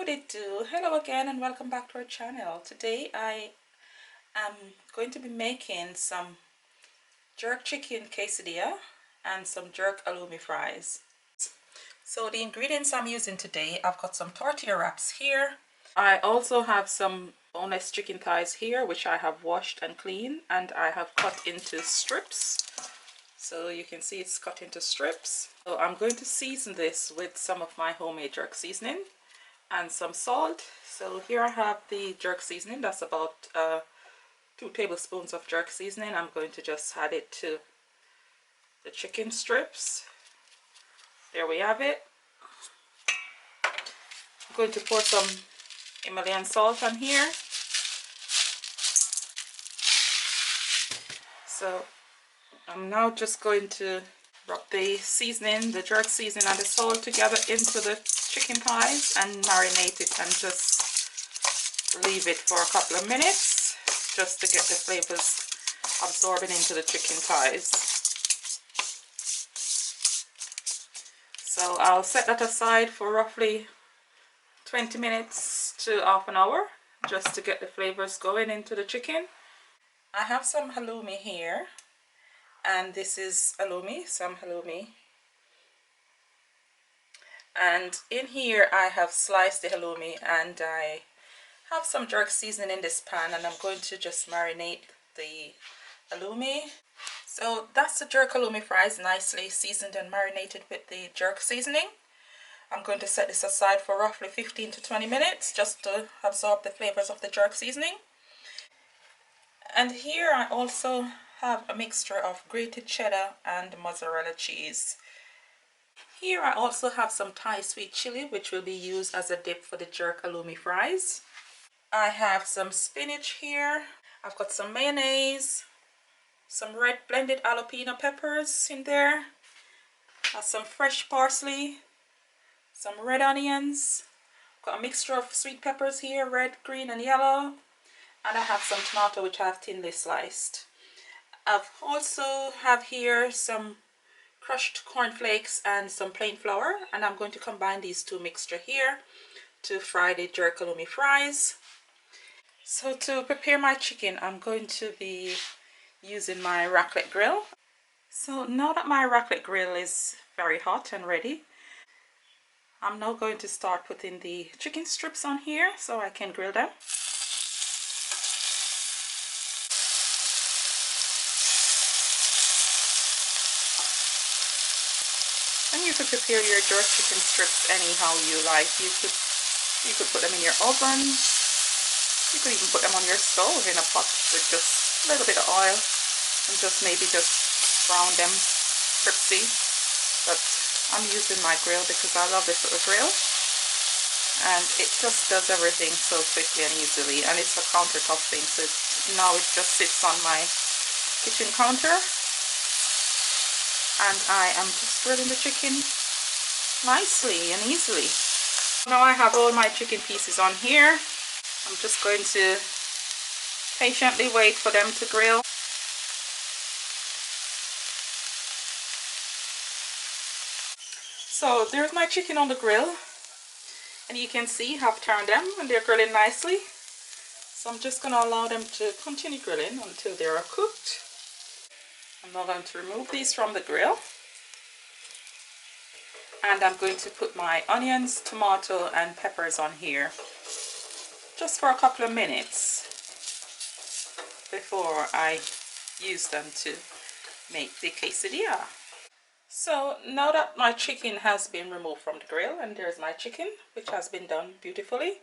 Howdy do. Hello again and welcome back to our channel. Today I am going to be making some jerk chicken quesadilla and some jerk halloumi fries. So the ingredients I'm using today, I've got some tortilla wraps here. I also have some boneless chicken thighs here, which I have washed and cleaned, and I have cut into strips. So you can see it's cut into strips. So I'm going to season this with some of my homemade jerk seasoning and some salt. So here I have the jerk seasoning. That's about 2 tablespoons of jerk seasoning. I'm going to just add it to the chicken strips. There we have it. I'm going to pour some Himalayan salt on here. So I'm now just going to rub the seasoning, the jerk seasoning and the salt together into the chicken thighs and marinate it, and just leave it for a couple of minutes just to get the flavors absorbing into the chicken thighs. So I'll set that aside for roughly 20 minutes to half an hour just to get the flavors going into the chicken. I have some halloumi here, and this is halloumi, some halloumi. And in here I have sliced the halloumi, and I have some jerk seasoning in this pan, and I'm going to just marinate the halloumi. So that's the jerk halloumi fries, nicely seasoned and marinated with the jerk seasoning. I'm going to set this aside for roughly 15 to 20 minutes just to absorb the flavors of the jerk seasoning. And here I also have a mixture of grated cheddar and mozzarella cheese. Here I also have some Thai sweet chili, which will be used as a dip for the jerk halloumi fries. I have some spinach here. I've got some mayonnaise, some red blended jalapeno peppers in there, some fresh parsley, some red onions. Got a mixture of sweet peppers here, red, green and yellow. And I have some tomato, which I have thinly sliced. I've also have here some crushed cornflakes and some plain flour, and I'm going to combine these two mixture here to fry the jerk halloumi fries. So to prepare my chicken, I'm going to be using my raclette grill. So now that my raclette grill is very hot and ready, I'm now going to start putting the chicken strips on here so I can grill them. And you could prepare your jerk chicken strips anyhow you like. You could put them in your oven. You could even put them on your stove in a pot with just a little bit of oil and just maybe just brown them crispy. But I'm using my grill because I love this little grill, and it just does everything so quickly and easily, and it's a countertop thing, so now it just sits on my kitchen counter. And I am just grilling the chicken nicely and easily. Now I have all my chicken pieces on here. I'm just going to patiently wait for them to grill. So there's my chicken on the grill, and you can see I've turned them and they're grilling nicely. So I'm just going to allow them to continue grilling until they are cooked. I'm now going to remove these from the grill, and I'm going to put my onions, tomato and peppers on here just for a couple of minutes before I use them to make the quesadilla. So now that my chicken has been removed from the grill, and there's my chicken which has been done beautifully,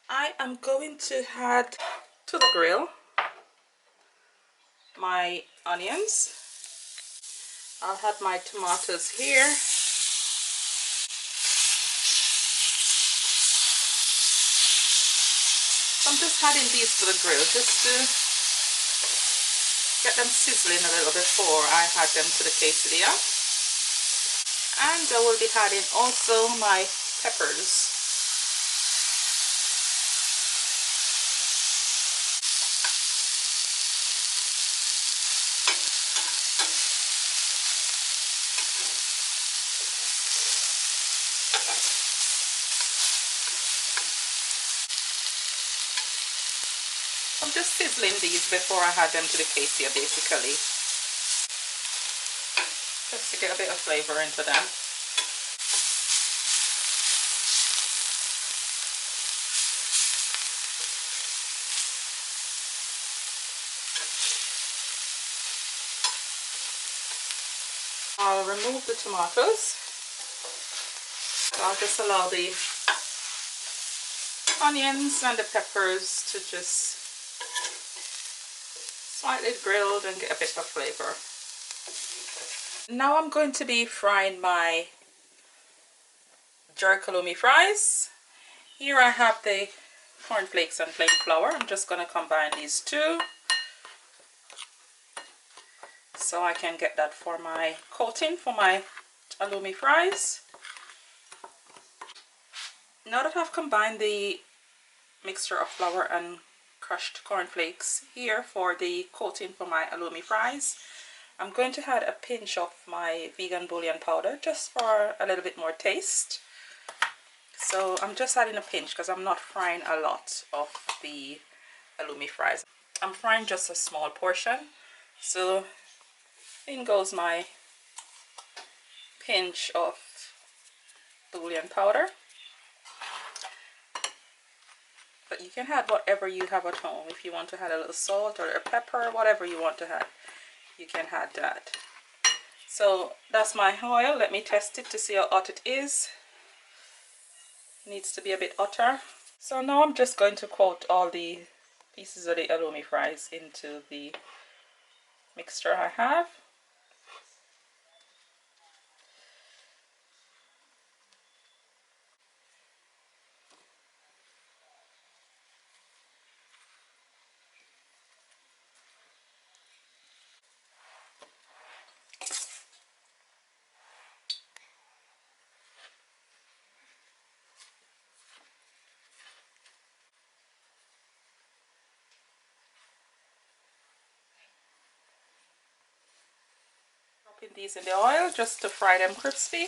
I am going to add to the grill my onions. I'll have my tomatoes here. So I'm just adding these to the grill just to get them sizzling a little before I add them to the quesadilla. And I will be adding also my peppers. just sizzling these before I add them to the quesadilla basically, just to get a bit of flavor into them. I'll remove the tomatoes. So I'll just allow the onions and the peppers to just slightly grilled and get a bit of flavor. Now I'm going to be frying my jerk halloumi fries. Here I have the cornflakes and plain flour. I'm just going to combine these two so I can get that for my coating for my halloumi fries. Now that I've combined the mixture of flour and crushed cornflakes here for the coating for my halloumi fries, I'm going to add a pinch of my vegan bouillon powder just for a little bit more taste. So I'm just adding a pinch because I'm not frying a lot of the halloumi fries. I'm frying just a small portion. So in goes my pinch of bouillon powder. But you can add whatever you have at home. If you want to add a little salt or a pepper, whatever you want to add, you can add that. So that's my oil. Let me test it to see how hot it is. Needs to be a bit hotter. So now I'm just going to coat all the pieces of the halloumi fries into the mixture I have. Dropping these in the oil just to fry them crispy.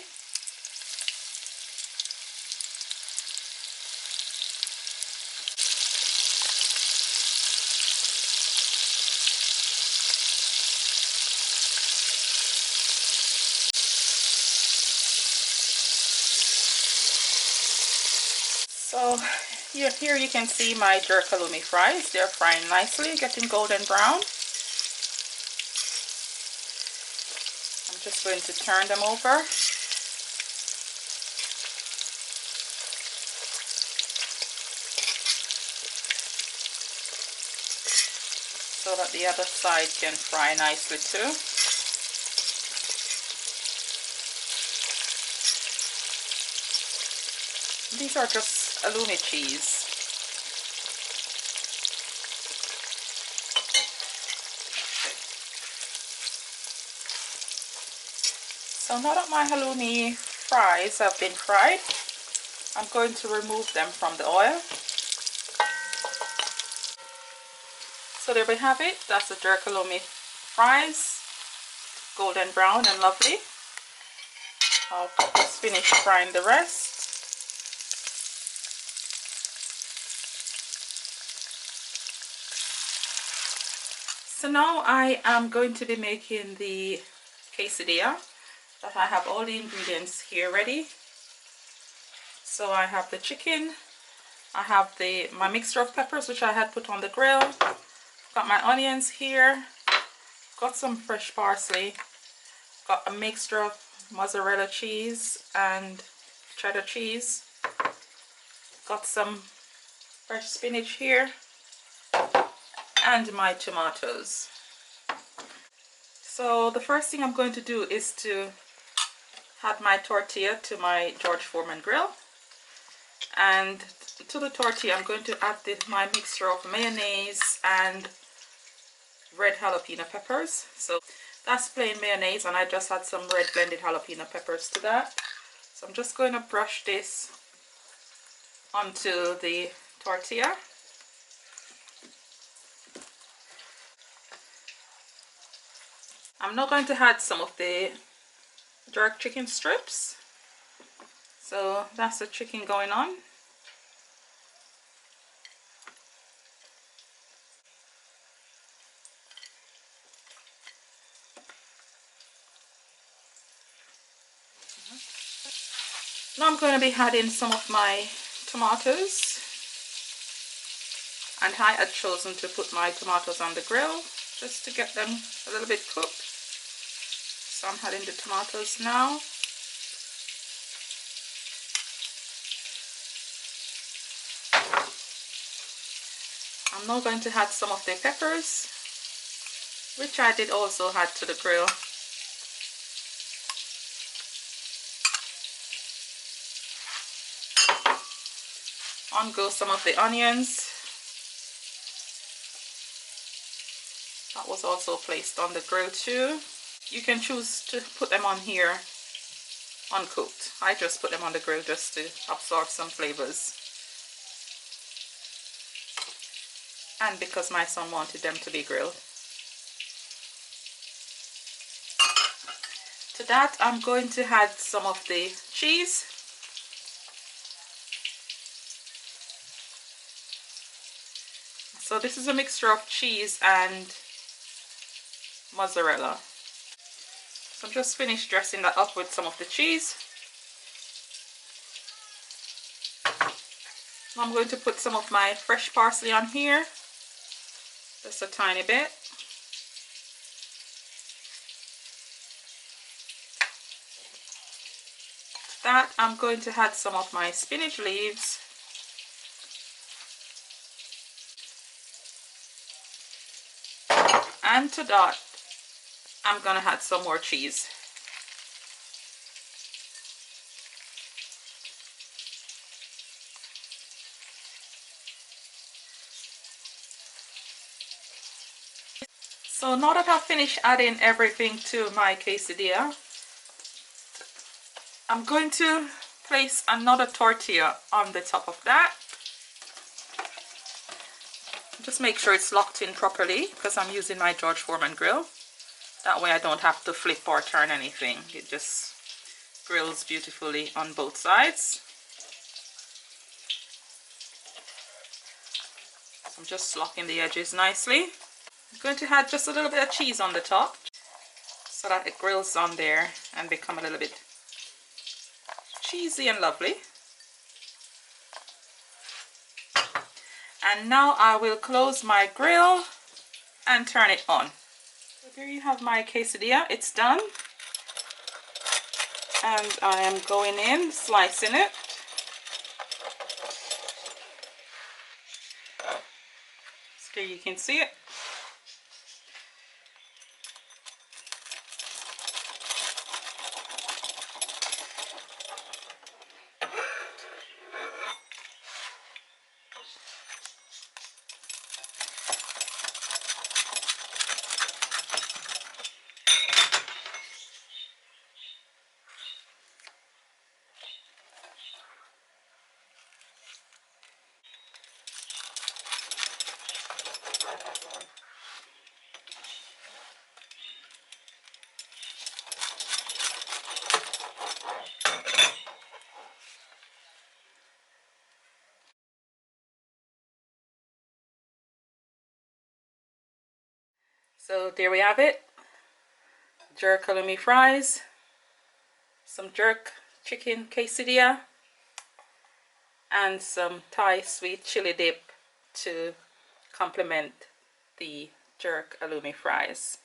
So here you can see my jerk halloumi fries. They're frying nicely, getting golden brown. I'm just going to turn them over. So that the other side can fry nicely too. These are just halloumi cheese. So now that my halloumi fries have been fried, I'm going to remove them from the oil. So there we have it. That's the jerk halloumi fries, golden brown and lovely. I'll just finish frying the rest. So now I am going to be making the quesadilla. That I have all the ingredients here ready. So I have the chicken, I have my mixture of peppers which I had put on the grill, got my onions here, got some fresh parsley, got a mixture of mozzarella cheese and cheddar cheese, got some fresh spinach here, and my tomatoes. So the first thing I'm going to do is to add my tortilla to my George Foreman grill, and to the tortilla I'm going to add my mixture of mayonnaise and red jalapeno peppers. So that's plain mayonnaise and I just add some red blended jalapeno peppers to that. So I'm just going to brush this onto the tortilla. I'm now going to add some of the jerk chicken strips. So that's the chicken going on. Now I'm going to be adding some of my tomatoes, and I had chosen to put my tomatoes on the grill just to get them a little bit cooked. So I'm adding the tomatoes now. I'm now going to add some of the peppers, which I did also add to the grill. On go some of the onions. That was also placed on the grill too. You can choose to put them on here uncooked. I just put them on the grill just to absorb some flavors. And because my son wanted them to be grilled. To that, I'm going to add some of the cheese. So this is a mixture of cheese and mozzarella. So I'm just finished dressing that up with some of the cheese. I'm going to put some of my fresh parsley on here, just a tiny bit. To that, I'm going to add some of my spinach leaves. And to that, I'm going to add some more cheese. So now that I've finished adding everything to my quesadilla, I'm going to place another tortilla on the top of that. Just make sure it's locked in properly because I'm using my George Foreman grill. That way I don't have to flip or turn anything. It just grills beautifully on both sides. I'm just locking the edges nicely. I'm going to add just a little bit of cheese on the top so that it grills on there and become a little bit cheesy and lovely. And now I will close my grill and turn it on. So there you have my quesadilla. It's done. And I am going in, slicing it. So there you can see it. So there we have it. Jerk halloumi fries, some jerk chicken quesadilla, and some Thai sweet chili dip to complement the jerk halloumi fries.